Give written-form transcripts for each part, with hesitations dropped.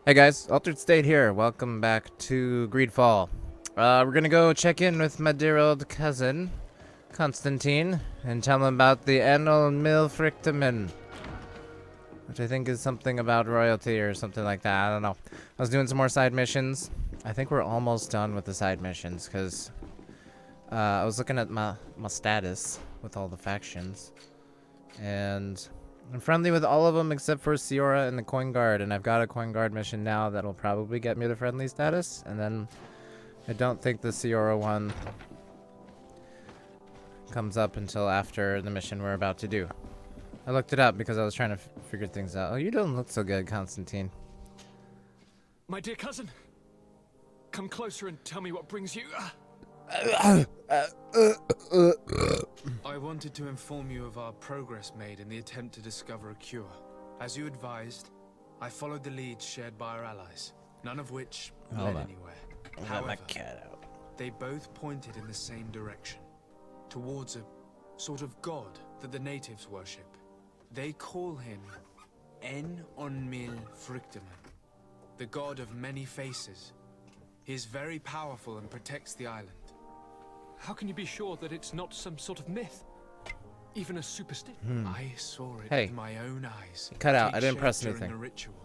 Hey guys, Altered State here. Welcome back to GreedFall. We're gonna go check in with my dear old cousin, Constantine, and tell him about the annual Milfrictamen, which I think is something about royalty or something like that. I don't know. I was doing some more side missions. I think we're almost done with the side missions because I was looking at my status with all the factions, and I'm friendly with all of them except for Siora and the Coin Guard, and I've got a Coin Guard mission now that'll probably get me the friendly status, and then I don't think the Siora one comes up until after the mission we're about to do. I looked it up because I was trying to figure things out. Oh, you don't look so good, Constantine. My dear cousin, come closer and tell me what brings you. I wanted to inform you of our progress made in the attempt to discover a cure. As you advised, I followed the leads shared by our allies, none of which led anywhere. However, they both pointed in the same direction, towards a sort of god that the natives worship. They call him Milfrictamen, the god of many faces. He is very powerful and protects the island. How can you be sure that it's not some sort of myth? Even a superstition? I saw it Hey. with my own eyes. Cut out. Take I didn't shape press during anything. a ritual.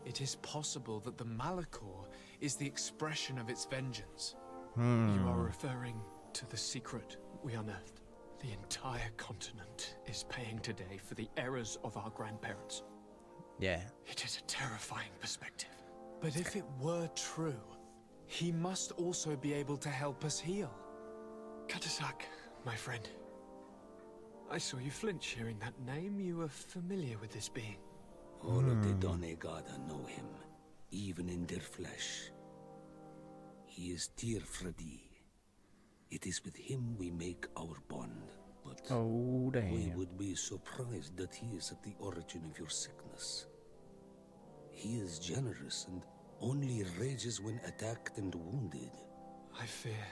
It is possible that the Malachor is the expression of its vengeance. You are referring to the secret we unearthed. The entire continent is paying today for the errors of our grandparents. Yeah. It is a terrifying perspective. But if it were true, he must also be able to help us heal. Katasak, my friend. I saw you flinch hearing that name. You were familiar with this being. All of the Donegada know him, even in their flesh. He is Tirfradi. It is with him we make our bond, but Oh, we damn. would be surprised that he is at the origin of your sickness. He is generous and only rages when attacked and wounded. I fear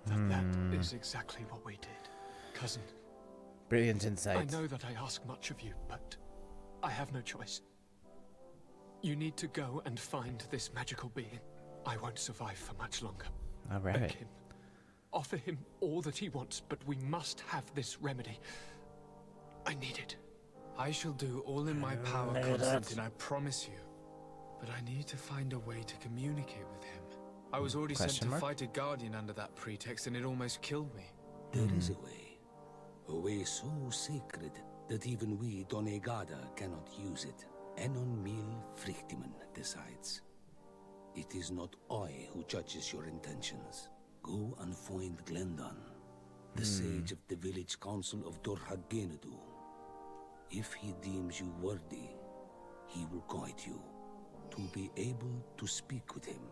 that is exactly what we did. Cousin, Brilliant I insight. know that I ask much of you, but I have no choice. You need to go and find this magical being. I won't survive for much longer. All Beg right. him. Offer him all that he wants, but we must have this remedy. I need it. I shall do all in my power, Constantine, I promise you. But I need to find a way to communicate with him. I was already sent Question to mark? fight a guardian under that pretext, and it almost killed me. There is a way so sacred that even we Donegada cannot use it. Milfrictamen decides. It is not I who judges your intentions. Go and find Glendan, the sage of the village council of Dorhagenadu. If he deems you worthy, he will guide you. To be able to speak with him,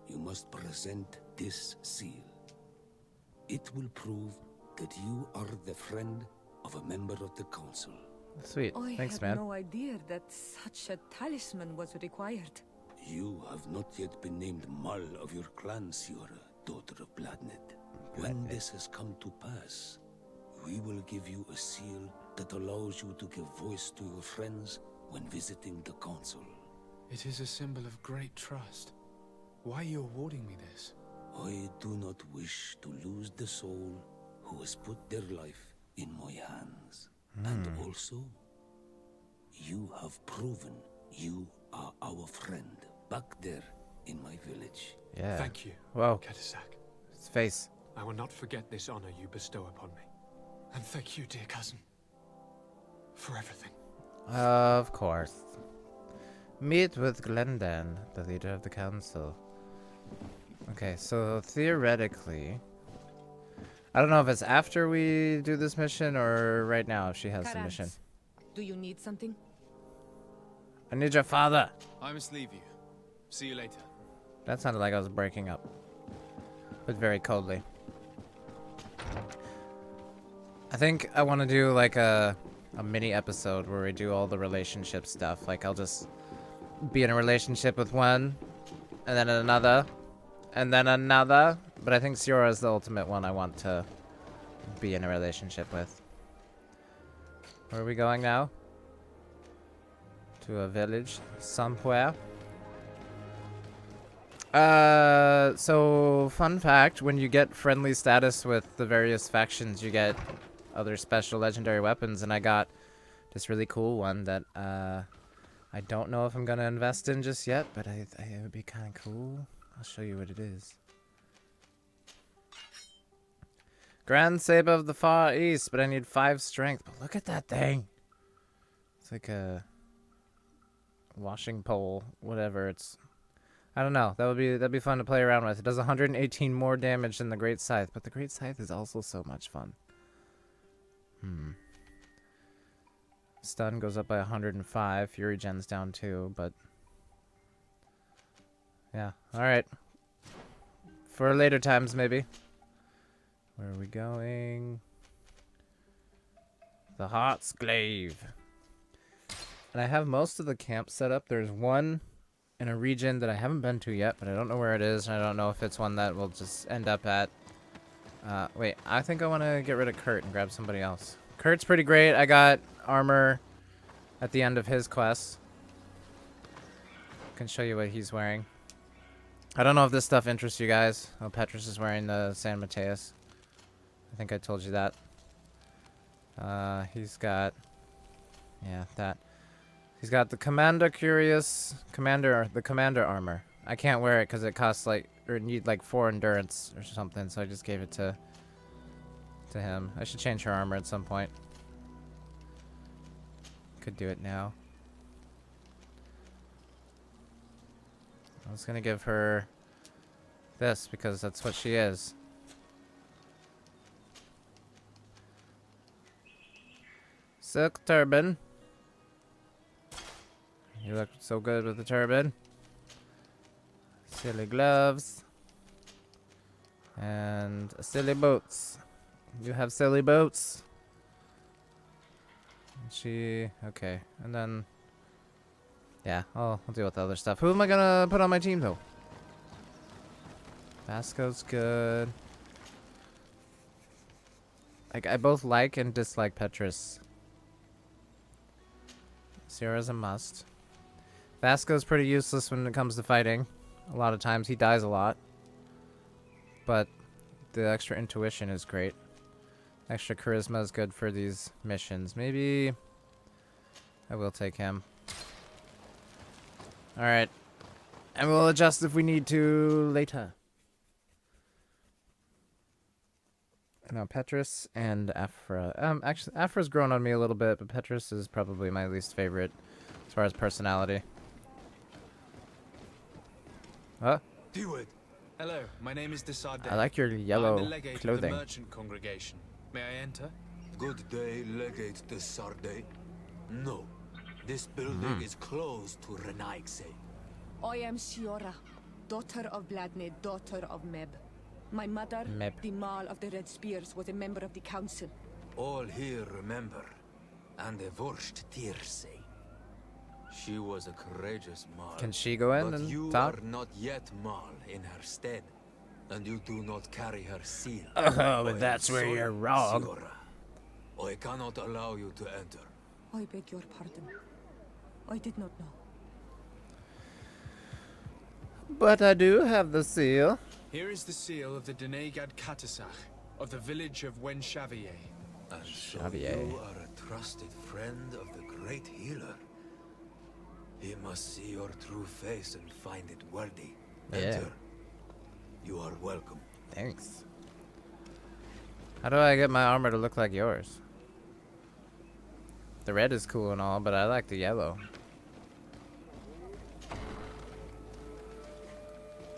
you must present this seal. It will prove that you are the friend of a member of the council. Sweet. I Thanks, had man. no idea that such a talisman was required. You have not yet been named Mal of your clan, Siora, daughter of Bladnet. When this has come to pass, we will give you a seal that allows you to give voice to your friends when visiting the council. It is a symbol of great trust. Why are you awarding me this? I do not wish to lose the soul who has put their life in my hands. And also, you have proven you are our friend back there in my village. Yeah. Thank you, Whoa. Katasak. His face. I will not forget this honor you bestow upon me. And thank you, dear cousin, for everything. Of course. Meet with Glendan, the leader of the council. Okay, so theoretically, I don't know if it's after we do this mission or right now if she has the mission. Karans, do you need something? I need your father. I must leave you. See you later. That sounded like I was breaking up, but very coldly. I think I want to do like a mini episode where we do all the relationship stuff. Like I'll just be in a relationship with one, and then another, and then another. But I think Siora is the ultimate one I want to be in a relationship with. Where are we going now? To a village somewhere. So fun fact, when you get friendly status with the various factions, you get other special legendary weapons, and I got this really cool one that, I don't know if I'm gonna invest in just yet, but it would be kind of cool. I'll show you what it is. Grand Saber of the Far East, but I need 5 strength. But look at that thing. It's like a washing pole, whatever. It's, I don't know. That'd be fun to play around with. It does 118 more damage than the Great Scythe, but the Great Scythe is also so much fun. Stun goes up by 105. Fury gen's down too, but yeah. All right. For later times, maybe. Where are we going? The Heart's Glaive. And I have most of the camps set up. There's one in a region that I haven't been to yet, but I don't know where it is, and I don't know if it's one that will just end up at... wait, I think I want to get rid of Kurt and grab somebody else. Kurt's pretty great. I got armor at the end of his quest. I can show you what he's wearing. I don't know if this stuff interests you guys. Oh, Petrus is wearing the San Mateus. I think I told you that. He's got... yeah, that. He's got the Commander armor. I can't wear it because it costs like, or need like 4 endurance or something, so I just gave it to him. I should change her armor at some point. Could do it now. I was gonna give her this because that's what she is. Silk turban. You look so good with the turban. Silly gloves. And silly boots. You have silly boots. She... okay. And then... yeah, I'll deal with the other stuff. Who am I gonna put on my team, though? Vasco's good. Like, I both like and dislike Petrus. Siora's a must. Vasco's pretty useless when it comes to fighting. A lot of times he dies a lot. But the extra intuition is great. Extra charisma is good for these missions. Maybe I will take him. Alright. And we'll adjust if we need to later. Now Petrus and Aphra. Actually, Aphra's grown on me a little bit, but Petrus is probably my least favorite as far as personality. Huh? Hello, my name is Desarde. I like your yellow I'm the legate clothing. Of the merchant congregation. May I enter? Good day, Legate Desarde. No, this building is closed to Renaigse. I am Siora, daughter of Bladne, daughter of Meb. My mother, Meb. the Mall of the Red Spears, was a member of the council. All here remember, and the Vorst Tirse. She was a courageous Mal. Can she go in but and you talk? are not yet Mal in her stead, and you do not carry her seal. Oh, but that's where you're wrong. Siora. I cannot allow you to enter. I beg your pardon. I did not know. But I do have the seal. Here is the seal of the Denegad Katasach of the village of Wenchavier. And so Xavier. you are a trusted friend of the great healer. He must see your true face and find it worthy. Yeah. Enter. You are welcome. Thanks. How do I get my armor to look like yours? The red is cool and all, but I like the yellow.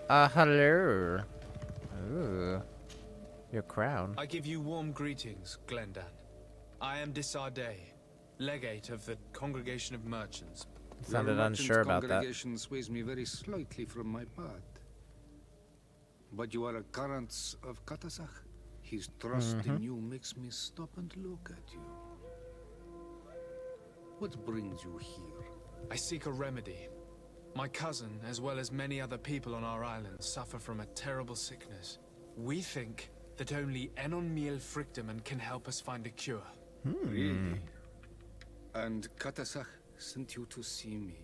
Hello. Ooh. Your crown. I give you warm greetings, Glendan. I am Desarde, legate of the Congregation of Merchants. Sounded unsure about that. Congregation sways me very slightly from my path. But you are a current of Katasach. His trust in you makes me stop and look at you. What brings you here? I seek a remedy. My cousin, as well as many other people on our island, suffer from a terrible sickness. We think that only Enon Miel Frictiman can help us find a cure. Really? And Katasach sent you to see me.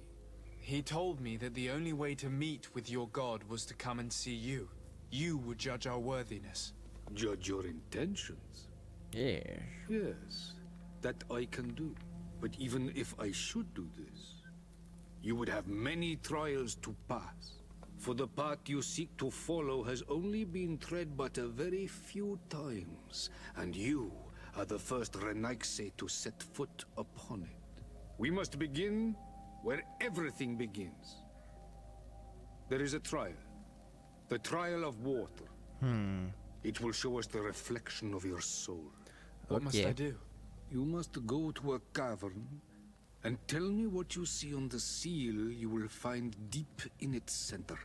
He told me that the only way to meet with your god was to come and see you. You would judge our worthiness. Judge your intentions? Yeah. Yes, that I can do. But even if I should do this, you would have many trials to pass. For the path you seek to follow has only been tread but a very few times, and you are the first Renaigse to set foot upon it. We must begin where everything begins. There is a trial. The trial of water. It will show us the reflection of your soul. What must I do? You must go to a cavern and tell me what you see on the seal you will find deep in its center.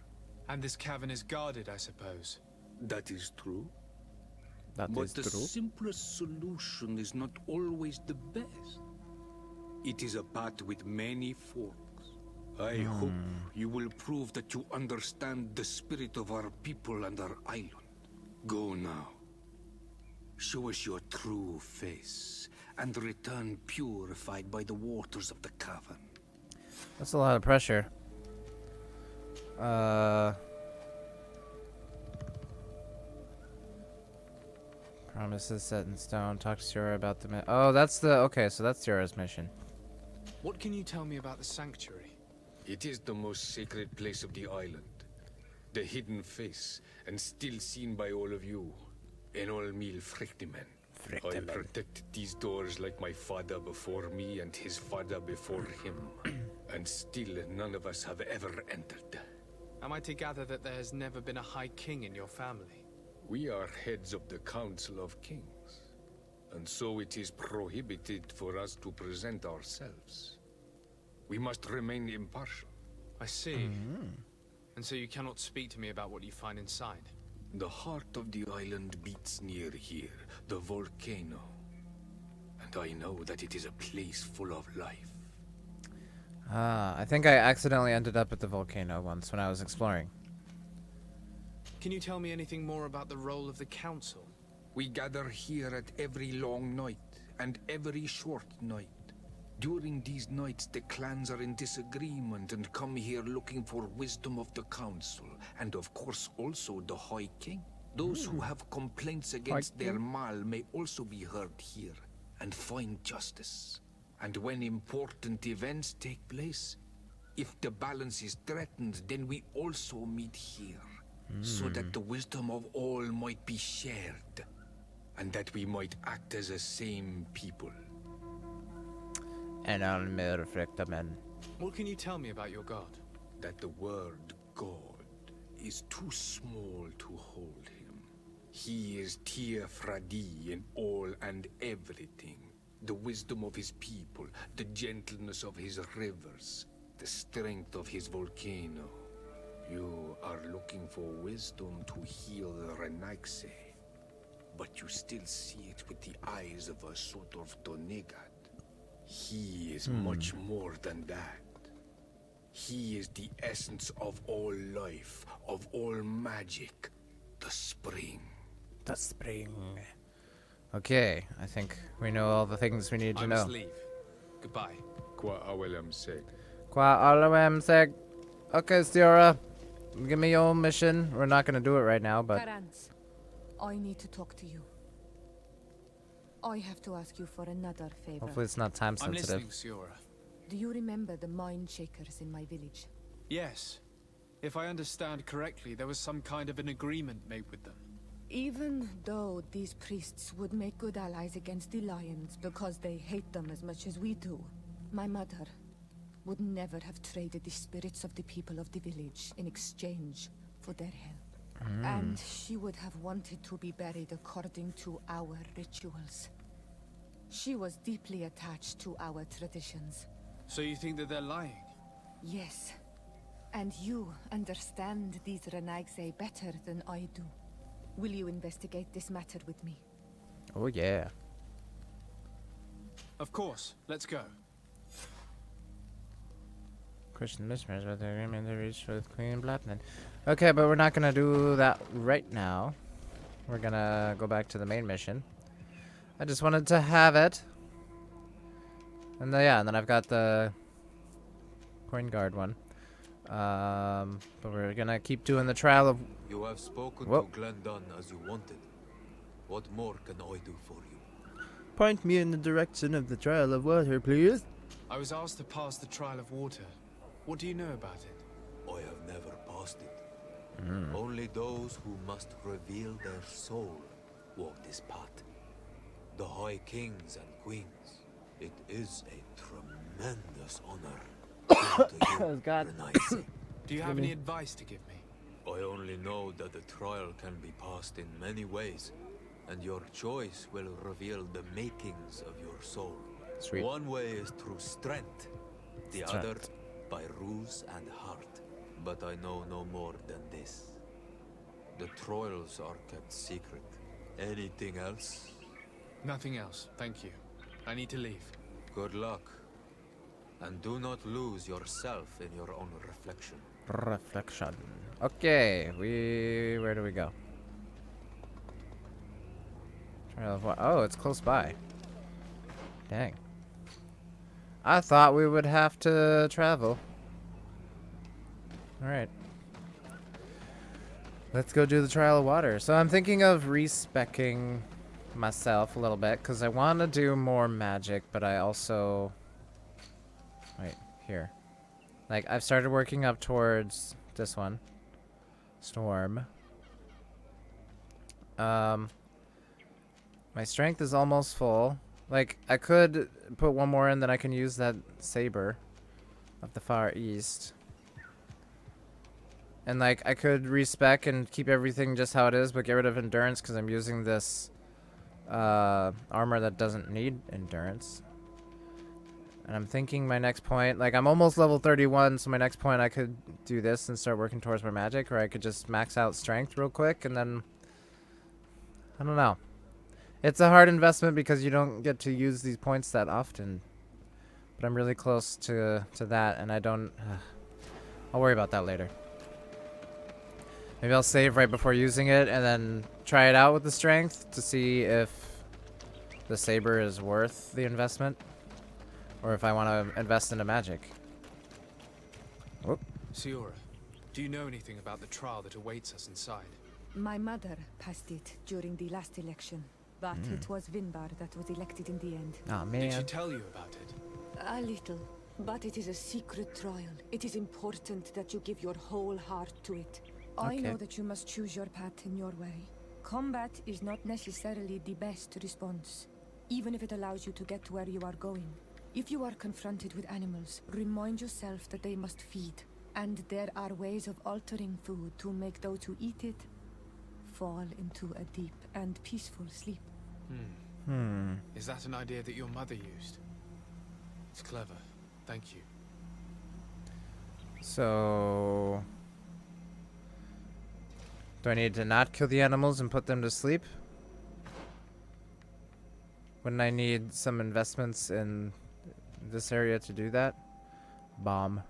And this cavern is guarded, I suppose. That is true. But the simplest solution is not always the best. It is a path with many forks. I hope you will prove that you understand the spirit of our people and our island. Go now. Show us your true face, and return purified by the waters of the cavern. That's a lot of pressure. Promises set in stone. Talk to Siora about the oh, that's the okay. So that's Siora's mission. What can you tell me about the sanctuary? It is the most sacred place of the island. The hidden face, and still seen by all of you. Enol mil frictimen. I protect these doors like my father before me and his father before him. And still none of us have ever entered. Am I to gather that there has never been a High King in your family? We are heads of the Council of Kings. And so it is prohibited for us to present ourselves. We must remain impartial. I see. And so you cannot speak to me about what you find inside? The heart of the island beats near here, the volcano. And I know that it is a place full of life. I think I accidentally ended up at the volcano once when I was exploring. Can you tell me anything more about the role of the council? We gather here at every long night and every short night. During these nights, the clans are in disagreement and come here looking for wisdom of the council, and of course also the High King. Those who have complaints against their Mal may also be heard here and find justice. And when important events take place, if the balance is threatened, then we also meet here, so that the wisdom of all might be shared, and that we might act as a same people. And I'll reflect the men. What can you tell me about your god? That the word God is too small to hold him. He is Tia Fradi in all and everything. The wisdom of his people, the gentleness of his rivers, the strength of his volcano. You are looking for wisdom to heal the Renaigse, but you still see it with the eyes of a sort of Donegat. He is much more than that. He is the essence of all life, of all magic. The spring. The spring. Okay, I think we know all the things we need to I know. must leave. Goodbye. Qua awelem seg. Qua alawem seg. Okay, Siora, give me your mission. We're not gonna do it right now, but Karans, I need to talk to you. I have to ask you for another favor. hopefully it's not time I'm sensitive. listening, Siora. Do you remember the mine shakers in my village? Yes. If I understand correctly, there was some kind of an agreement made with them. Even though these priests would make good allies against the lions because they hate them as much as we do, my mother would never have traded the spirits of the people of the village in exchange for their help. And she would have wanted to be buried according to our rituals. She was deeply attached to our traditions. So you think that they're lying? Yes. And you understand these Renaigse better than I do. Will you investigate this matter with me? Oh yeah. Of course. Let's go. Christian listeners about the agreement they reached with Queen Blackman. Okay, but we're not gonna do that right now. We're gonna go back to the main mission. I just wanted to have it. And then, yeah, and then I've got the coin guard one. But we're gonna keep doing the trial of... You have spoken Whoa. to Glendon as you wanted. What more can I do for you? Point me in the direction of the trial of water, please. I was asked to pass the trial of water. What do you know about it? I have never passed it. Only those who must reveal their soul walk this path. The High Kings and Queens. It is a tremendous honor. To you, God. Renaisi. Do you have any advice to give me? I only know that the trial can be passed in many ways, and your choice will reveal the makings of your soul. Sweet. One way is through strength, the other by ruse and heart. But I know no more than this. The trials are kept secret. Anything else? Nothing else, thank you. I need to leave. Good luck. And do not lose yourself in your own reflection. Reflection. Okay, where do we go? Trial of what? Oh, it's close by. Dang. I thought we would have to travel. Alright. Let's go do the trial of water. So I'm thinking of respecking myself a little bit, because I want to do more magic, but I also... Wait, here. Like, I've started working up towards this one. Storm. My strength is almost full. Like, I could put one more in, then I can use that saber of the Far East. And, like, I could respec and keep everything just how it is, but get rid of endurance because I'm using this armor that doesn't need endurance. And I'm thinking my next point, like, I'm almost level 31, so my next point I could do this and start working towards my magic, or I could just max out strength real quick, and then... I don't know. It's a hard investment because you don't get to use these points that often. But I'm really close to that, and I don't... I'll worry about that later. Maybe I'll save right before using it, and then try it out with the strength to see if the saber is worth the investment. Or if I want to invest into magic. Whoop. Siora, do you know anything about the trial that awaits us inside? My mother passed it during the last election, but it was Vinbar that was elected in the end. Oh, Did she man. tell you about it? A little, but it is a secret trial. It is important that you give your whole heart to it. I know that you must choose your path in your way. Combat is not necessarily the best response, even if it allows you to get to where you are going. If you are confronted with animals, remind yourself that they must feed, and there are ways of altering food to make those who eat it fall into a deep and peaceful sleep. Is that an idea that your mother used? It's clever. Thank you. So... do I need to not kill the animals and put them to sleep? Wouldn't I need some investments in this area to do that? Bomb.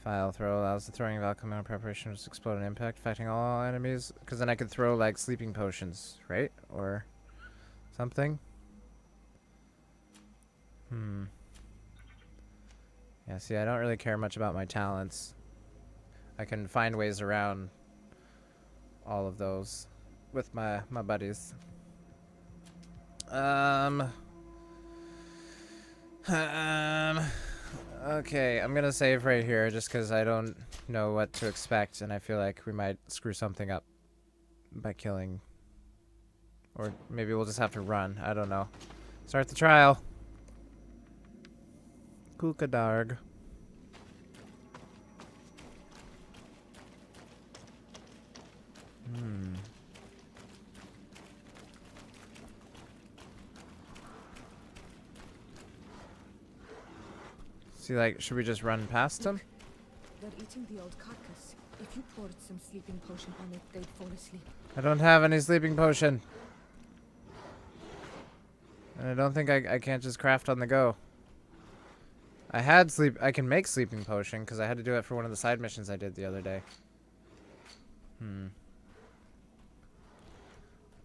File throw allows the throwing of alchemy on preparation to explode an impact, affecting all enemies. Because then I could throw like sleeping potions, right? Or something. Yeah, see, I don't really care much about my talents. I can find ways around all of those with my buddies. Okay, I'm gonna save right here just because I don't know what to expect, and I feel like we might screw something up by killing. Or maybe we'll just have to run. I don't know. Start the trial. Kukadarg. See, like, should we just run past him? They're eating the old carcass. If you poured some sleeping potion on it, they'd fall asleep. I don't have any sleeping potion. And I don't think I can't just craft on the go. I can make sleeping potion because I had to do it for one of the side missions I did the other day.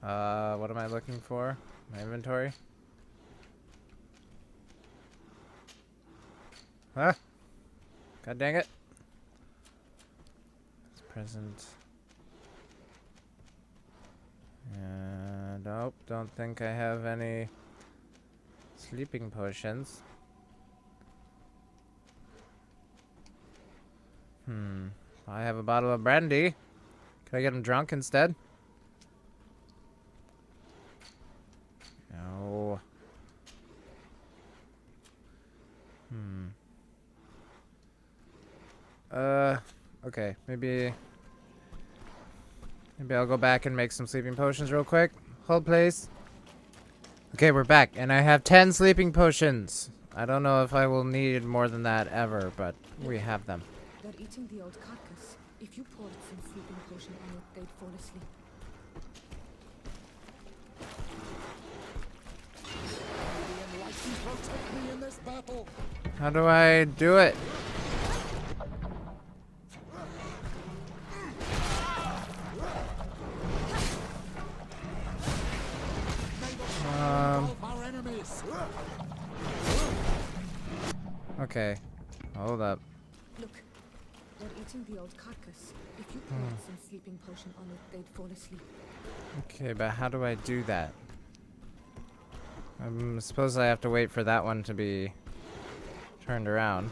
What am I looking for? My inventory? Huh? God dang it. It's present. Nope, don't think I have any sleeping potions. I have a bottle of brandy. Can I get him drunk instead? No. Okay, maybe I'll go back and make some sleeping potions real quick. Hold, please. Okay, we're back, and I have 10 sleeping potions. I don't know if I will need more than that ever, but we have them. They're eating the old carcass. If you poured some sleeping potion on it, they'd fall asleep. How do I do it? Okay, hold up. Look, they're eating the old carcass. If you poured some sleeping potion on it, they'd fall asleep. Okay, but how do I do that? I suppose I have to wait for that one to be turned around.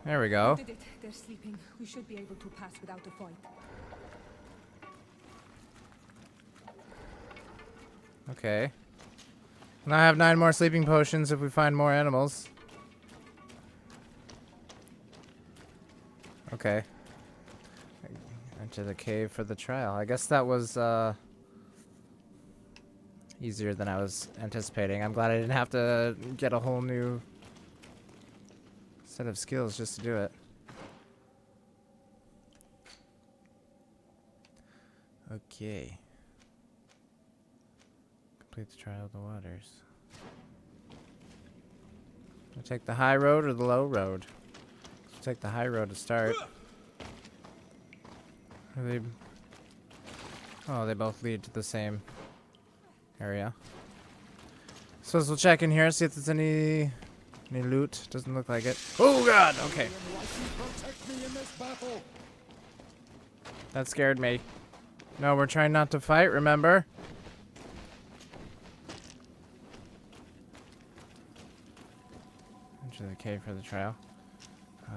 There we go. We did it. They're sleeping. We should be able to pass without a fight. Okay. Now I have 9 more sleeping potions if we find more animals. Okay. Enter the cave for the trial. I guess that was easier than I was anticipating. I'm glad I didn't have to get a whole new set of skills just to do it. Okay. Complete the trial of the waters. I'll take the high road or the low road. Let's take the high road to start. Are they? Oh, they both lead to the same area. Suppose we'll check in here, see if there's any loot. Doesn't look like it. Oh god! Okay. That scared me. No, we're trying not to fight, remember? Enter the cave for the trial.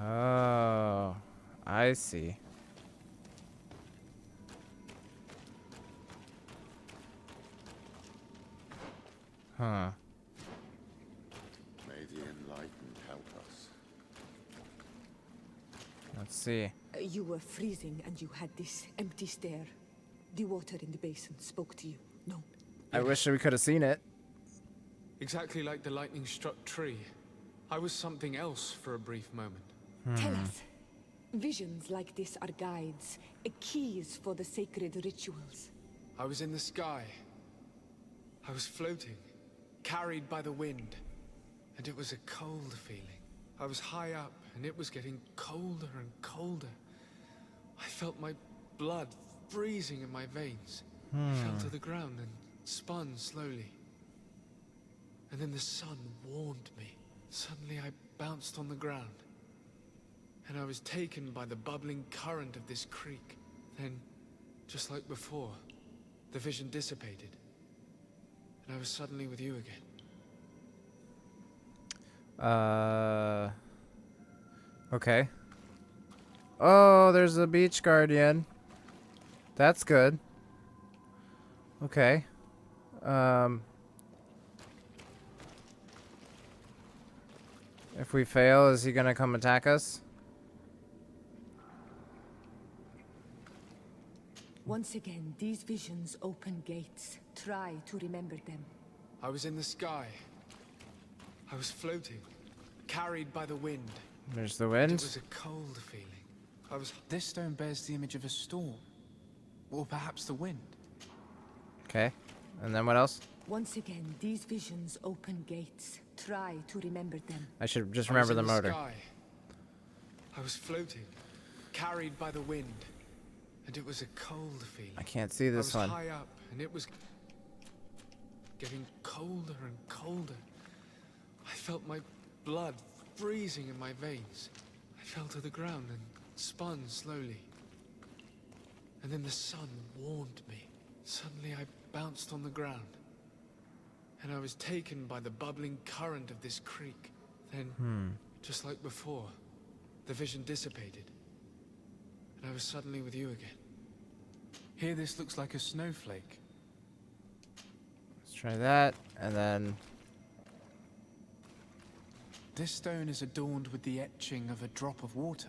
Oh, I see. Huh. May the enlightened help us. Let's see. You were freezing and you had this empty stare. The water in the basin spoke to you. No. I wish we could have seen it. Exactly like the lightning-struck tree. I was something else for a brief moment. Tell us. Visions like this are guides, keys for the sacred rituals. I was in the sky. I was floating, carried by the wind. And it was a cold feeling. I was high up, and it was getting colder and colder. I felt my blood freezing in my veins. I fell to the ground and spun slowly. And then the sun warmed me. Suddenly I bounced on the ground. And I was taken by the bubbling current of this creek. Then, just like before, the vision dissipated. And I was suddenly with you again. Okay. Oh, there's a beach guardian. That's good. Okay. If we fail, is he gonna come attack us? Once again, these visions open gates. Try to remember them. I was in the sky. I was floating, carried by the wind. There's the It wind. was a cold feeling. I was... This stone bears the image of a storm. Or perhaps the wind. Okay. And then what else? Once again, these visions open gates. Try to remember them. I should just I remember was the in motor. Sky. I was floating, carried by the wind. And it was a cold feeling. I can't see this I one. was high up, and it was... getting colder and colder. I felt my blood freezing in my veins. I fell to the ground and spun slowly. And then the sun warmed me. Suddenly I bounced on the ground. And I was taken by the bubbling current of this creek. Then, just like before, the vision dissipated. And I was suddenly with you again. Here this looks like a snowflake. Let's try that, and then... This stone is adorned with the etching of a drop of water.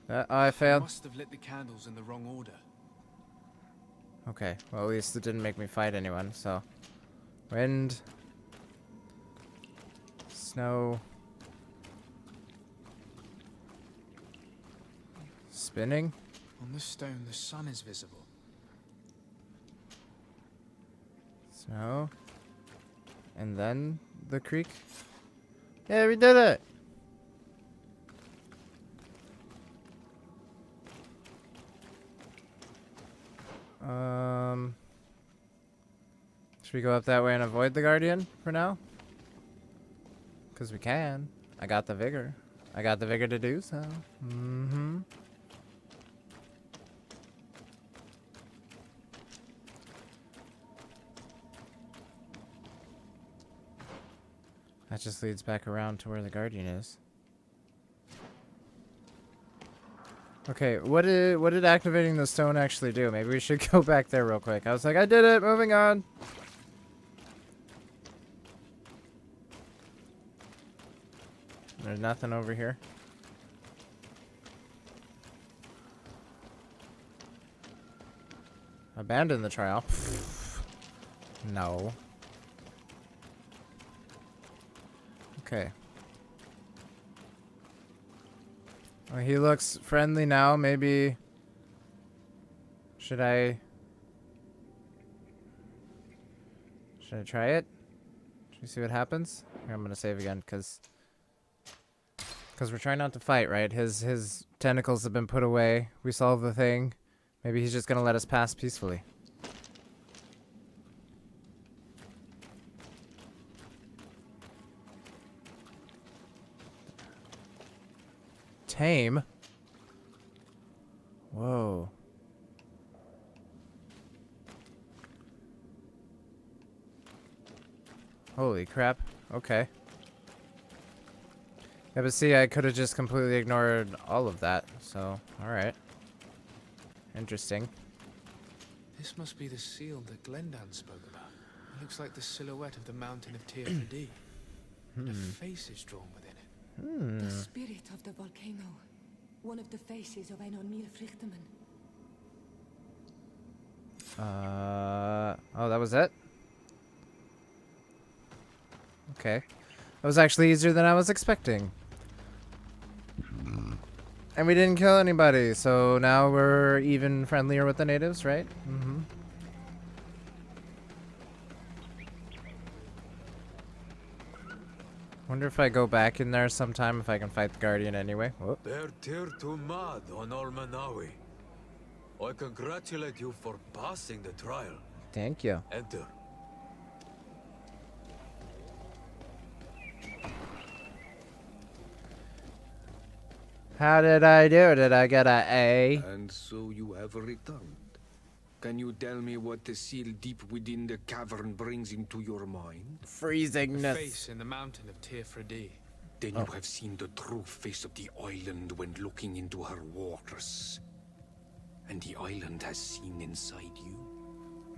I I failed. must have lit the candles in the wrong order. Okay, well at least it didn't make me fight anyone, so... Wind. Snow. Spinning. On this stone, the sun is visible. Snow. And then the creek. Yeah, we did it! Should we go up that way and avoid the guardian for now? Because we can. I got the vigor. I got the vigor to do so. Mm-hmm. That just leads back around to where the guardian is. Okay, what did activating the stone actually do? Maybe we should go back there real quick. I was like, I did it, moving on. There's nothing over here. Abandon the trial. No. Okay. Well, he looks friendly now. Maybe... Should I try it? Should we see what happens? Here, I'm gonna save again, because we're trying not to fight, right? His tentacles have been put away. We solved the thing. Maybe he's just gonna let us pass peacefully. Tame? Whoa. Holy crap. Okay. Yeah, but see, I could have just completely ignored all of that, so, alright. Interesting. This must be the seal that Glendan spoke about. It looks like the silhouette of the mountain of Tyr Fadi. A face is drawn within it. The spirit of the volcano. One of the faces of Einon Milfrichtemann. Oh, that was it? Okay. That was actually easier than I was expecting. And we didn't kill anybody, so now we're even friendlier with the natives, right? Mm-hmm. Wonder if I go back in there sometime if I can fight the guardian anyway. Whoop. They're Tyr to mad on Almanawi. I congratulate you for passing the trial. Thank you. Enter. How did I do? Did I get a A? And so you have returned. Can you tell me what the seal deep within the cavern brings into your mind? A Freezingness. face in the mountain of Tyr Fadi. Then you have seen the true face of the island when looking into her waters. And the island has seen inside you.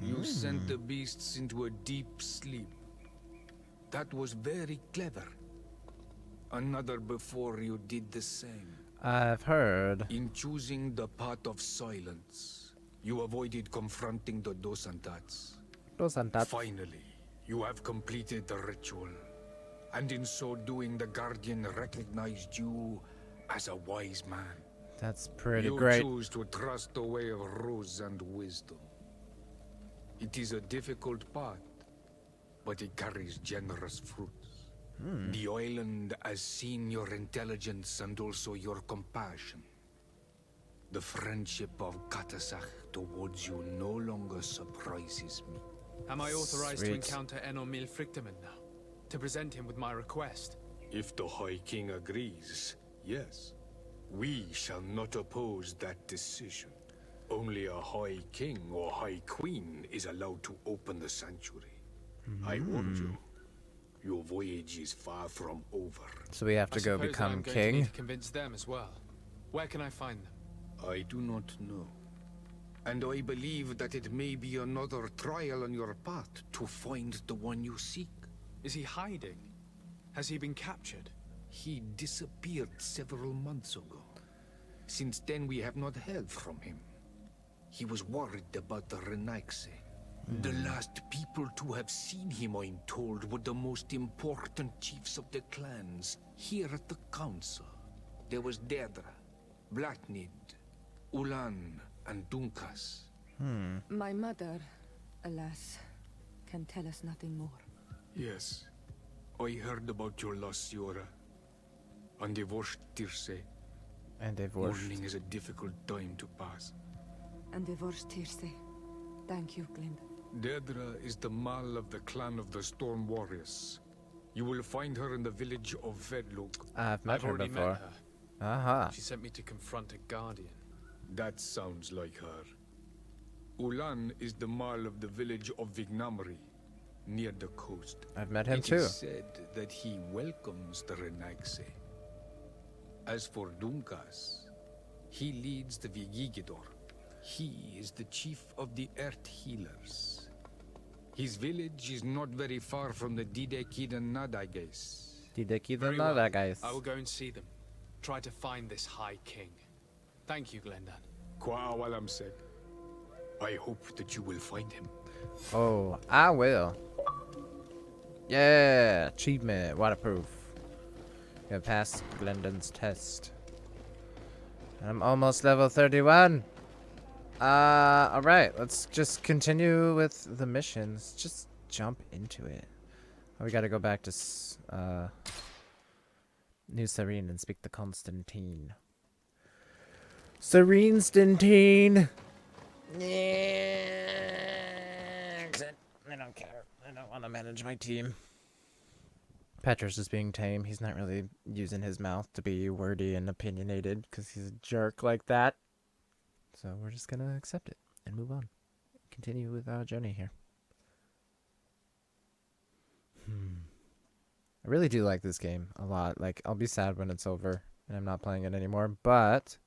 You sent the beasts into a deep sleep. That was very clever. Another before you did the same. I've heard. In choosing the path of silence, you avoided confronting the Dosantats. Finally, you have completed the ritual. And in so doing, the Guardian recognized you as a wise man. That's pretty You great. choose to trust the way of ruse and wisdom. It is a difficult path, but it carries generous fruits. The island has seen your intelligence and also your compassion. The friendship of Katasach towards you no longer surprises me. Am I authorized to Sweet. encounter Enormil Frichtemann now? To present him with my request? If the High King agrees, yes. We shall not oppose that decision. Only a High King or High Queen is allowed to open the sanctuary. I warned you. Your voyage is far from over. So we have to go I suppose become I'm going to king. need to convince them as well. Where can I find them? I do not know. And I believe that it may be another trial on your path to find the one you seek. Is he hiding? Has he been captured? He disappeared several months ago. Since then we have not heard from him. He was worried about the Renaigse. The last people to have seen him, I'm told, were the most important chiefs of the clans here at the council. There was Deirdre, Blatnid, Ulan, and Dunkas. My mother, alas, can tell us nothing more. Yes, I heard about your loss, Siora. And divorced Tirce. And divorced. Mourning is a difficult time to pass. And divorced Tirce. Thank you, Glenda. Deirdre is the Mal of the clan of the Storm Warriors. You will find her in the village of Vedluk. I've met I've her already before. met her. Aha. She sent me to confront a guardian. That sounds like her. Ulan is the Mal of the village of Vignamri, near the coast. I've met him It too. is said that he welcomes the Renaigse. As for Dunkas, he leads the Vigigidor. He is the chief of the Earth Healers. His village is not very far from the Didekidan Nadages. Very Well. well. Guys. I will go and see them. Try to find this High King. Thank you, Glendan. Kwa awalam said. I hope that you will find him. Oh, I will. Yeah, achievement, waterproof. Gonna pass Glendon's test. I'm almost level 31. Alright, let's just continue with the missions. Just jump into it. Oh, we gotta go back to New Serene and speak to Constantine. Serene Stantine! Yeah, I don't care. I don't want to manage my team. Petrus is being tame. He's not really using his mouth to be wordy and opinionated because he's a jerk like that. So we're just gonna accept it and move on. Continue with our journey here. I really do like this game a lot. Like, I'll be sad when it's over and I'm not playing it anymore, but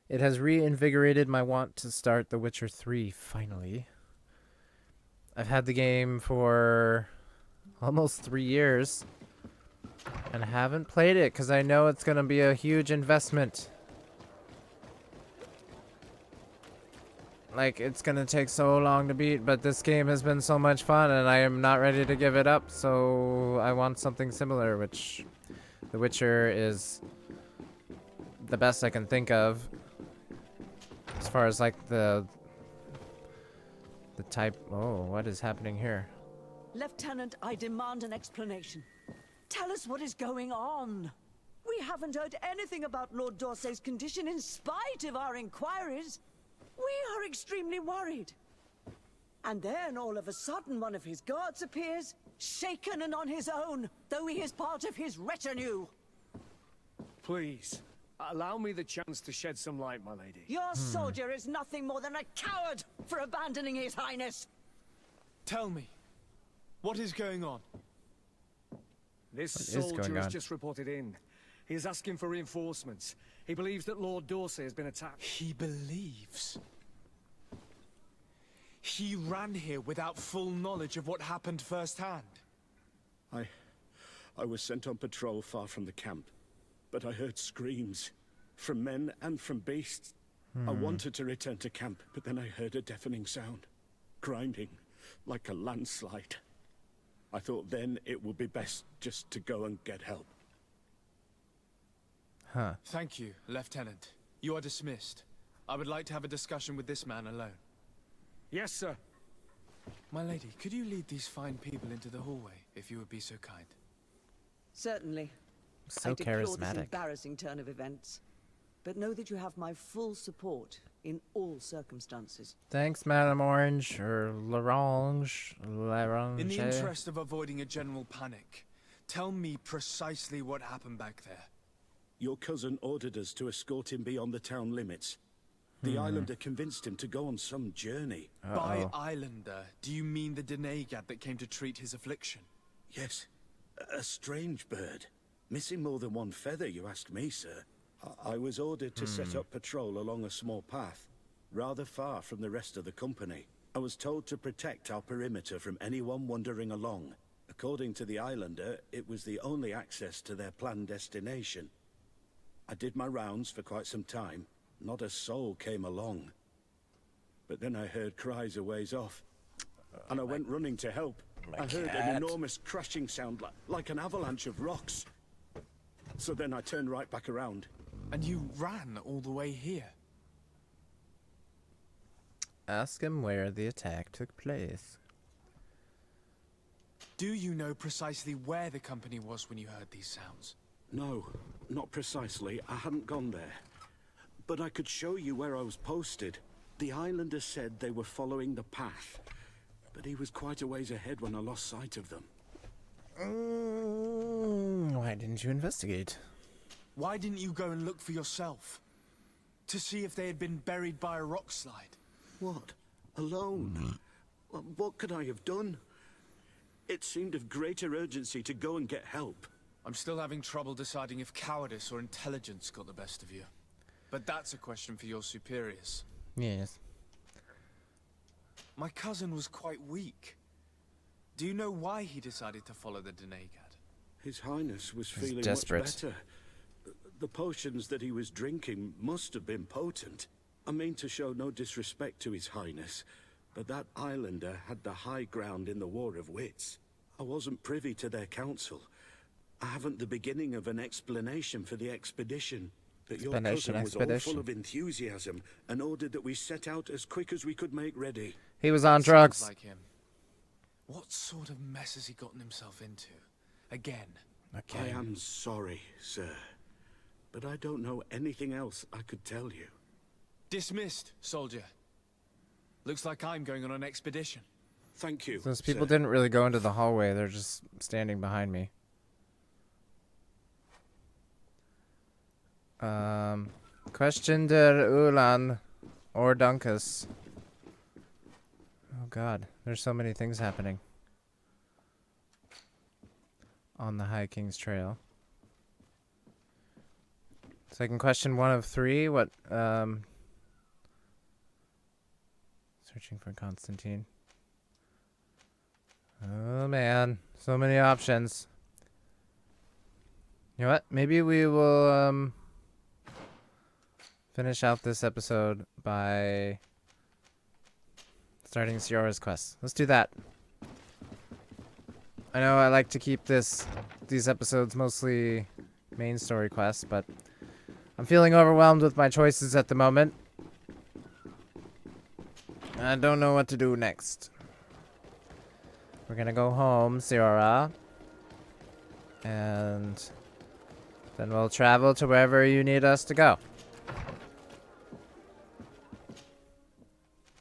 it has reinvigorated my want to start The Witcher 3, finally. I've had the game for almost 3 years and haven't played it because I know it's going to be a huge investment. Like, it's going to take so long to beat, but this game has been so much fun and I am not ready to give it up, so I want something similar, which The Witcher is the best I can think of. As far as like the type. Oh, what is happening here? Lieutenant, I demand an explanation. Tell us what is going on. We haven't heard anything about Lord Dorsey's condition in spite of our inquiries. We are extremely worried. And then all of a sudden one of his guards appears, shaken and on his own, though he is part of his retinue. Please, allow me the chance to shed some light, my lady. Your soldier is nothing more than a coward for abandoning his highness. Tell me, what is going on? This What is going soldier has on? just reported in. He is asking for reinforcements. He believes that Lord Dorsey has been attacked. He believes. He ran here without full knowledge of what happened firsthand. I was sent on patrol far from the camp, but I heard screams from men and from beasts. I wanted to return to camp, but then I heard a deafening sound, grinding like a landslide. I thought then it would be best just to go and get help. Huh. Thank you, Lieutenant. You are dismissed. I would like to have a discussion with this man alone. Yes, sir. My lady, could you lead these fine people into the hallway, if you would be so kind? Certainly. So I deplore this charismatic. embarrassing turn of events. But know that you have my full support in all circumstances. Thanks, Madame Orange, or L'Orange. In the interest of avoiding a general panic, tell me precisely what happened back there. Your cousin ordered us to escort him beyond the town limits. The Islander convinced him to go on some journey. By Islander, do you mean the Denegad that came to treat his affliction? Yes, a strange bird. Missing more than one feather, you ask me, sir. I was ordered to set up patrol along a small path, rather far from the rest of the company. I was told to protect our perimeter from anyone wandering along. According to the Islander, it was the only access to their planned destination. I did my rounds for quite some time. Not a soul came along. But then I heard cries a ways off, and I went running to help. I heard an enormous crashing sound like an avalanche of rocks. So then I turned right back around. And you ran all the way here? Ask him where the attack took place. Do you know precisely where the company was when you heard these sounds? No, not precisely. I hadn't gone there. But I could show you where I was posted. The Islander said they were following the path, but he was quite a ways ahead when I lost sight of them. Why didn't you investigate? Why didn't you go and look for yourself? To see if they had been buried by a rock slide? What? Alone? What could I have done? It seemed of greater urgency to go and get help. I'm still having trouble deciding if cowardice or intelligence got the best of you. But that's a question for your superiors. Yes. My cousin was quite weak. Do you know why he decided to follow the Denegad? His Highness was feeling desperate. much better. The potions that he was drinking must have been potent. I mean to show no disrespect to His Highness, but that Islander had the high ground in the War of Wits. I wasn't privy to their counsel. I haven't the beginning of an explanation for the expedition. But your cousin was all full of enthusiasm and ordered that we set out as quick as we could make ready. He was on drugs. Sounds like him. What sort of mess has he gotten himself into? Again. I am sorry, sir. But I don't know anything else I could tell you. Dismissed, soldier. Looks like I'm going on an expedition. Thank you. Those people didn't really go into the hallway. They're just standing behind me. Question der Ulan or Dunkus. Oh god, there's so many things happening on the High King's Trail. Second question, 1 of 3. What, searching for Constantine. Oh man, so many options. You know what? Maybe we will, finish out this episode by starting Siora's quest. Let's do that. I know I like to keep these episodes mostly main story quests, but I'm feeling overwhelmed with my choices at the moment. I don't know what to do next. We're gonna go home, Siora, and then we'll travel to wherever you need us to go.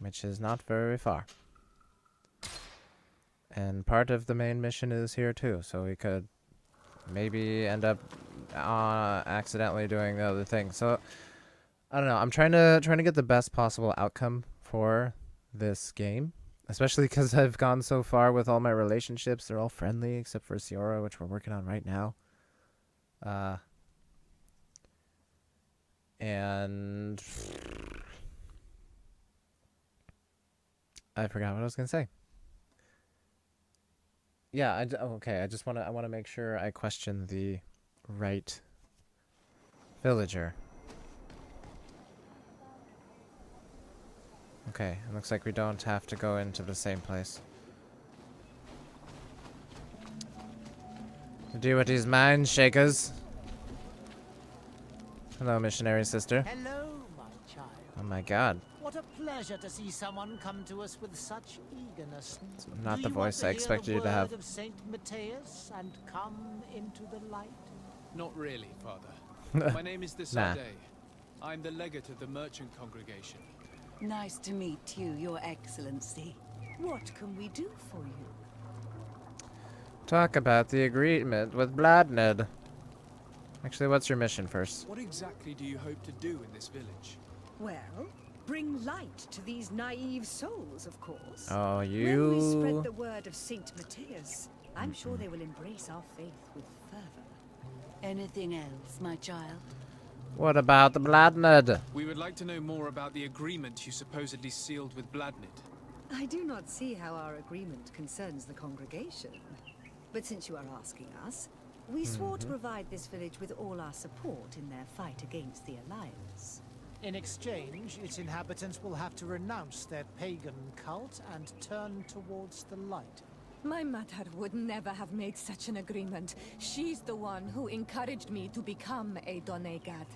Which is not very far. And part of the main mission is here too, so we could maybe end up accidentally doing the other thing. So I don't know. I'm trying to get the best possible outcome for this game, especially because I've gone so far with all my relationships. They're all friendly except for Siora, which we're working on right now. And I forgot what I was gonna say. Yeah, okay. I want to make sure I question the right villager. Okay, it looks like we don't have to go into the same place. Do what is mine, shakers. Hello, missionary sister. Hello, my child. Oh my god. What a pleasure to see someone come to us with such eagerness. It's not the voice I expected you to have. Of Saint Matthias and come into the light? Not really, Father. My name is the Sade. I'm the legate of the merchant congregation. Nice to meet you, Your Excellency. What can we do for you? Talk about the agreement with Bladned. Actually, what's your mission first? What exactly do you hope to do in this village? Well, bring light to these naive souls, of course. Oh, When we spread the word of Saint Matthias, I'm sure they will embrace our faith with fervor. Anything else, my child? What about the Bladned? We would like to know more about the agreement you supposedly sealed with Bladned. I do not see how our agreement concerns the congregation. But since you are asking us, we swore to provide this village with all our support in their fight against the Alliance. In exchange, its inhabitants will have to renounce their pagan cult and turn towards the light. My mother would never have made such an agreement. She's the one who encouraged me to become a Donegad.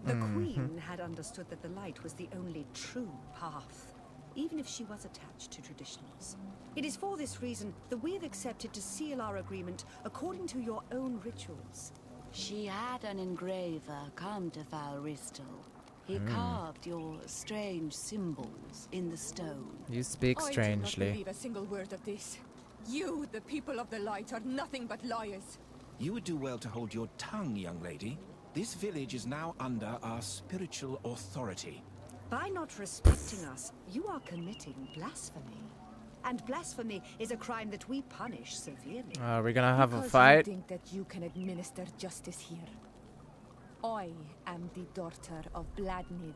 The Queen had understood that the light was the only true path, even if she was attached to traditionals. It is for this reason that we have accepted to seal our agreement according to your own rituals. She had an engraver come to Falristal. He carved your strange symbols in the stone. You speak strangely. I do not believe a single word of this. You, the people of the light, are nothing but liars. You would do well to hold your tongue, young lady. This village is now under our spiritual authority. By not respecting us, you are committing blasphemy. And blasphemy is a crime that we punish severely. Are we gonna have Because a fight? you think that you can administer justice here. I am the daughter of Bladnid,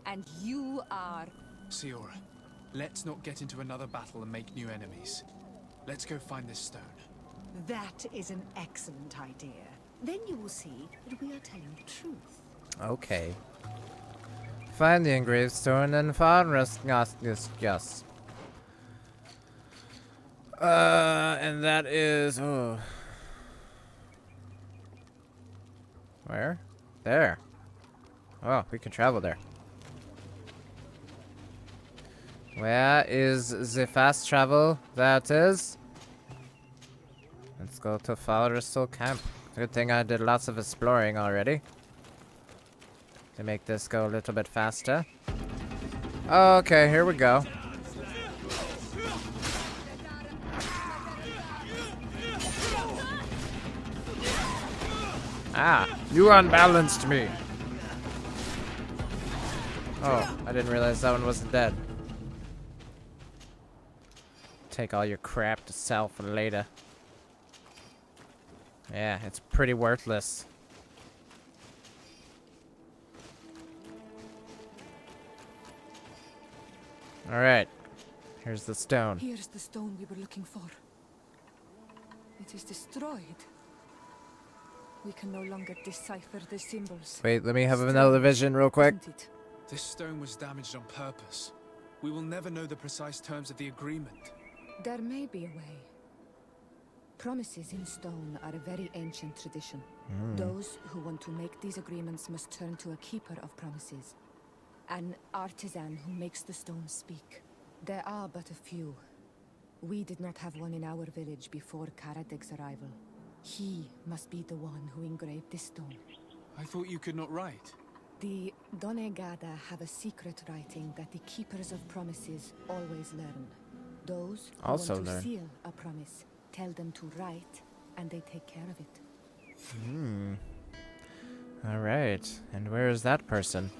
and you are... Siora, let's not get into another battle and make new enemies. Let's go find this stone. That is an excellent idea. Then you will see that we are telling the truth. Okay. Find the engraved stone and find yes. And that is where? There. Oh, we can travel there. Where is the fast travel that is? Let's go to Falristal camp. Good thing I did lots of exploring already. To make this go a little bit faster. Okay, here we go. Ah, you unbalanced me. Oh, I didn't realize that one wasn't dead. Take all your crap to sell for later. Yeah, it's pretty worthless. Alright. Here's the stone. Here's the stone we were looking for. It is destroyed. We can no longer decipher the symbols. Wait, let me have another vision real quick. This stone was damaged on purpose. We will never know the precise terms of the agreement. There may be a way. Promises in stone are a very ancient tradition. Those who want to make these agreements must turn to a keeper of promises. An artisan who makes the stones speak. There are but a few. We did not have one in our village before Karadek's arrival. He must be the one who engraved this stone. I thought you could not write. The Donegada have a secret writing that the keepers of promises always learn. Those who Also want to learn. seal a promise tell them to write, and they take care of it. Alright, and where is that person?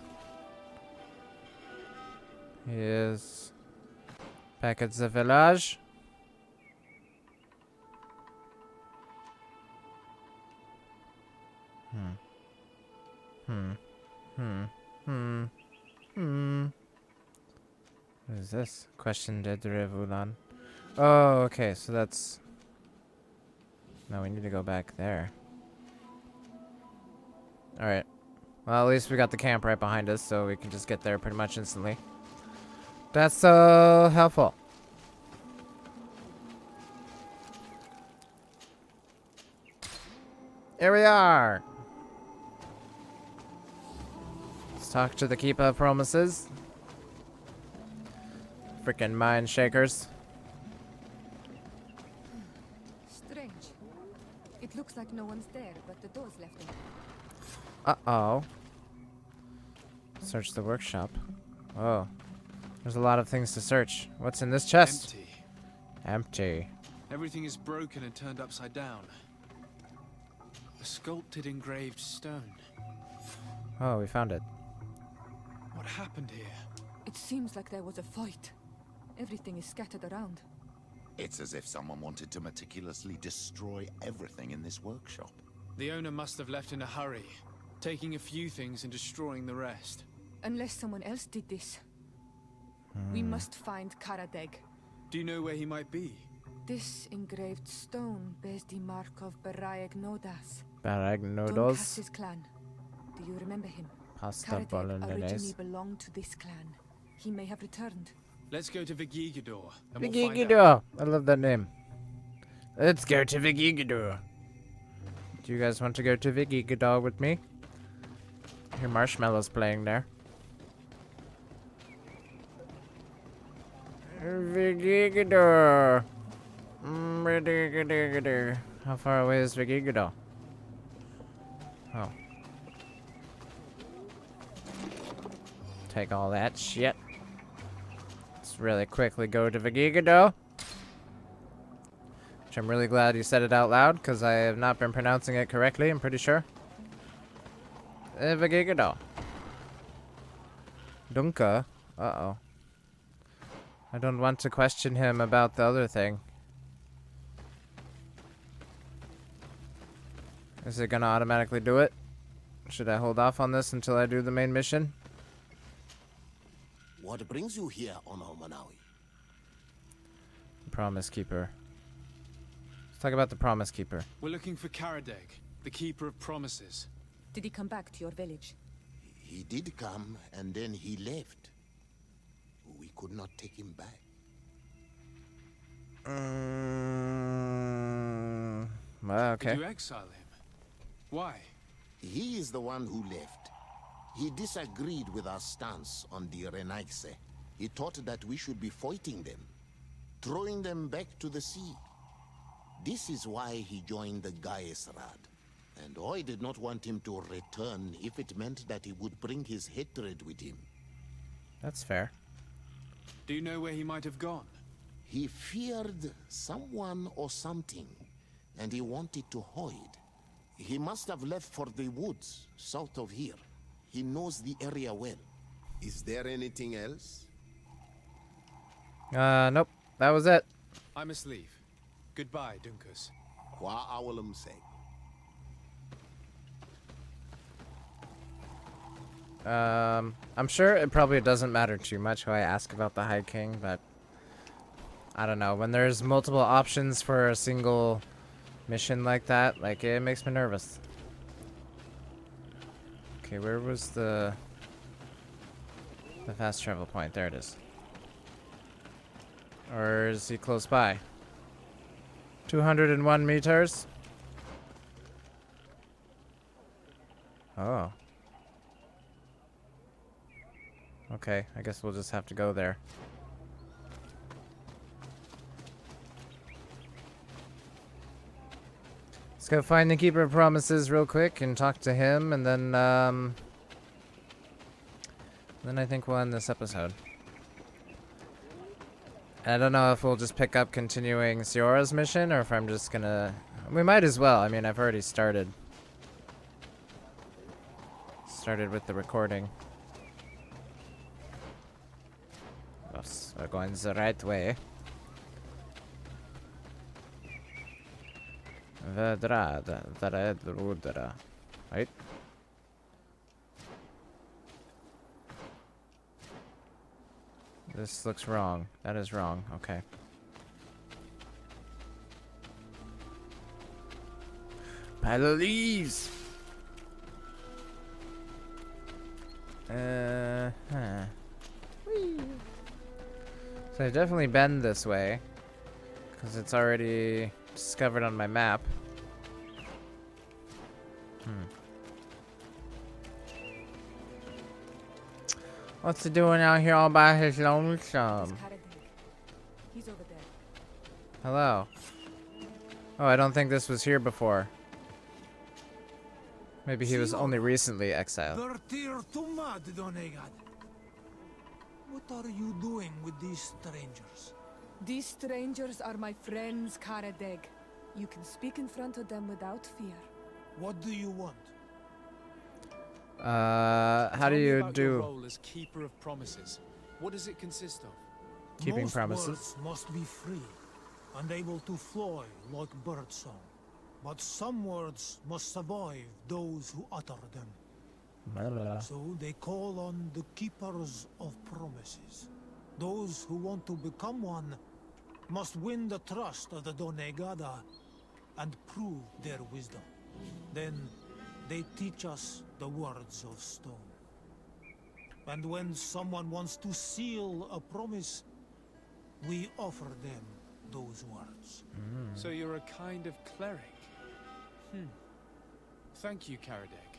He is back at the village. What is this? Question de Drevulan. Oh, okay, so that's... No, we need to go back there. Alright. Well, at least we got the camp right behind us, so we can just get there pretty much instantly. That's so helpful. Here we are! Let's talk to the Keeper of Promises. Freaking mind shakers. Strange. It looks like no one's there, but the door's left open. Uh-oh. Search the workshop. Oh. There's a lot of things to search. What's in this chest? Empty. Empty. Everything is broken and turned upside down. A sculpted engraved stone. Oh, we found it. What happened here? It seems like there was a fight. Everything is scattered around. It's as if someone wanted to meticulously destroy everything in this workshop. The owner must have left in a hurry, taking a few things and destroying the rest. Unless someone else did this. We must find Karadeg. Do you know where he might be? This engraved stone bears the mark of Barayeg Nodas. Barayeg Nodas? Doncas's clan. Do you remember him? Pasta Karadeg originally bolognese. belonged to this clan. He may have returned. Let's go to Vigigador and we'll find out. Vigigador! I love that name. Let's go to Vigigador. Do you guys want to go to Vigigador with me? I hear Marshmallow's playing there. Vigigador. Vigigador. How far away is Vigigador? Oh. Take all that shit. Let's really quickly go to Vigigador. Which I'm really glad you said it out loud, because I have not been pronouncing it correctly, I'm pretty sure. Vigigador. Dunka. Uh-oh. I don't want to question him about the other thing. Is it gonna automatically do it? Should I hold off on this until I do the main mission? What brings you here, Ono Manawi? Promise Keeper. Let's talk about the Promise Keeper. We're looking for Karadeg, the Keeper of Promises. Did he come back to your village? He did come, and then he left. We could not take him back. Well, okay. Did you exile him? Why? He is the one who left. He disagreed with our stance on the Renaigse. He thought that we should be fighting them, throwing them back to the sea. This is why he joined the Gaesrad. And I did not want him to return if it meant that he would bring his hatred with him. That's fair. Do you know where he might have gone? He feared someone or something, and he wanted to hide. He must have left for the woods, south of here. He knows the area well. Is there anything else? Nope. That was it. I must leave. Goodbye, Dunkus. Qua awalum sake. I'm sure it probably doesn't matter too much who I ask about the High King, but I don't know. When there's multiple options for a single mission like that, like, it makes me nervous. Okay, where was the fast travel point? There it is. Or is he close by? 201 meters. Oh. Okay, I guess we'll just have to go there. Let's go find the Keeper of Promises real quick and talk to him, and then I think we'll end this episode. I don't know if we'll just pick up continuing Siora's mission, or if I'm just gonna... We might as well. I mean, I've already started with the recording. Yes, we're going the right way. Right? This looks wrong. That is wrong. Okay. Pile of leaves! So I've definitely been this way, because it's already discovered on my map. What's he doing out here all by his lonesome? He's over there. Hello. Oh, I don't think this was here before. Maybe he was only recently What exiled. are you doing with these strangers? These strangers are my friends, Karadeg. You can speak in front of them without fear. What do you want? How do you do your role as keeper of promises? What does it consist of? keeping Most promises? words must be free and able to fly like birdsong. But some words must survive those who utter them. So they call on the keepers of promises. Those who want to become one must win the trust of the Donegada and prove their wisdom. Then they teach us the words of stone. And when someone wants to seal a promise, we offer them those words. So you're a kind of cleric. Thank you, Karadeg.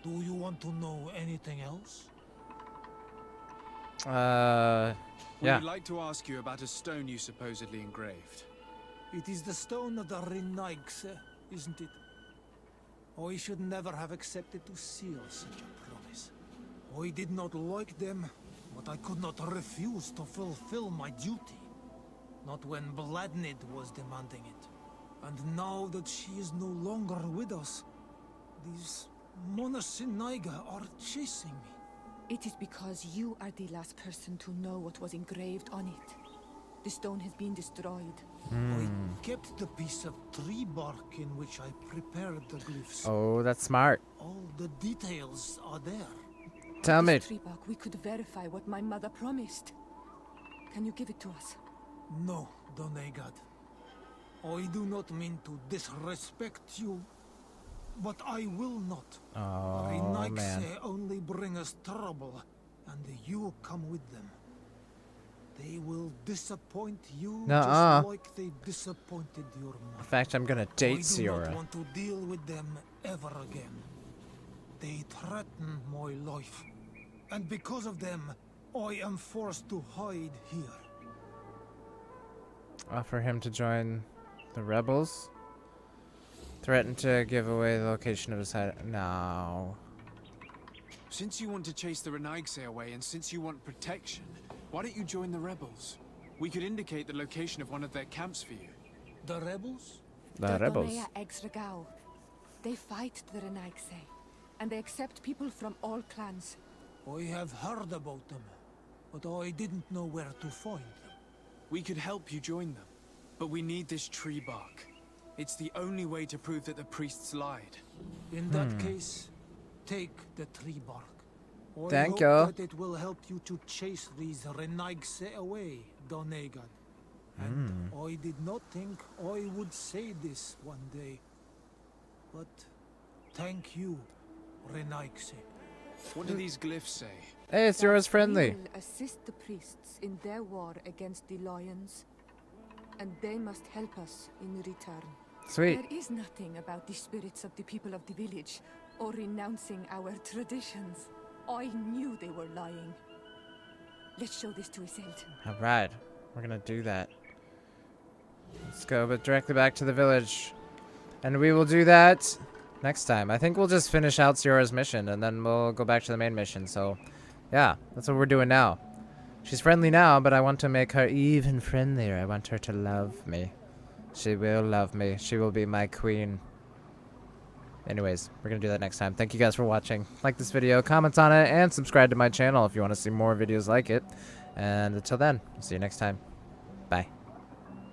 Do you want to know anything else? We Yeah. would like to ask you about a stone you supposedly engraved. It is the stone of the Renaigse, isn't it? I should never have accepted to seal such a promise. I did not like them, but I could not refuse to fulfill my duty. Not when Bladnid was demanding it. And now that she is no longer with us, these Monasinaiga are chasing me. It is because you are the last person to know what was engraved on it. The stone has been destroyed. I kept the piece of tree bark in which I prepared the glyphs. Oh, that's smart. All the details are there. Tell me. This tree bark, we could verify what my mother promised. Can you give it to us? No, Donegad. I do not mean to disrespect you, but I will not. Oh, Renaigse man. only bring us trouble, and you come with them. They will disappoint you Nuh-uh. just like they disappointed your mother. In fact, I'm gonna date I do Siora. not want to deal with them ever again. They threaten my life, and because of them, I am forced to hide here. Offer him to join the rebels. Threaten to give away the location of his hide. No. Since you want to chase the Renaigse away, and since you want protection, why don't you join the rebels? We could indicate the location of one of their camps for you. The rebels? The rebels. Donea Exregao. They fight the Renaigse, and they accept people from all clans. I have heard about them, but I didn't know where to find them. We could help you join them, but we need this tree bark. It's the only way to prove that the priests lied. In that case, take the tree bark. I Thank hope you. that it will help you to chase these Renaigse away, Donegad. And I did not think I would say this one day. But thank you, Renaigse. What do these glyphs say? Hey, it's yours friendly. We will assist the priests in their war against the lions, and they must help us in return. Sweet. There is nothing about the spirits of the people of the village, or renouncing our traditions. I knew they were lying. Let's show this to Iselt. Alright. We're gonna do that. Let's go but directly back to the village. And we will do that next time. I think we'll just finish out Siora's mission and then we'll go back to the main mission. So, yeah, that's what we're doing now. She's friendly now, but I want to make her even friendlier. I want her to love me. She will love me. She will be my queen. Anyways, we're going to do that next time. Thank you guys for watching. Like this video, comment on it, and subscribe to my channel if you want to see more videos like it. And until then, see you next time. Bye.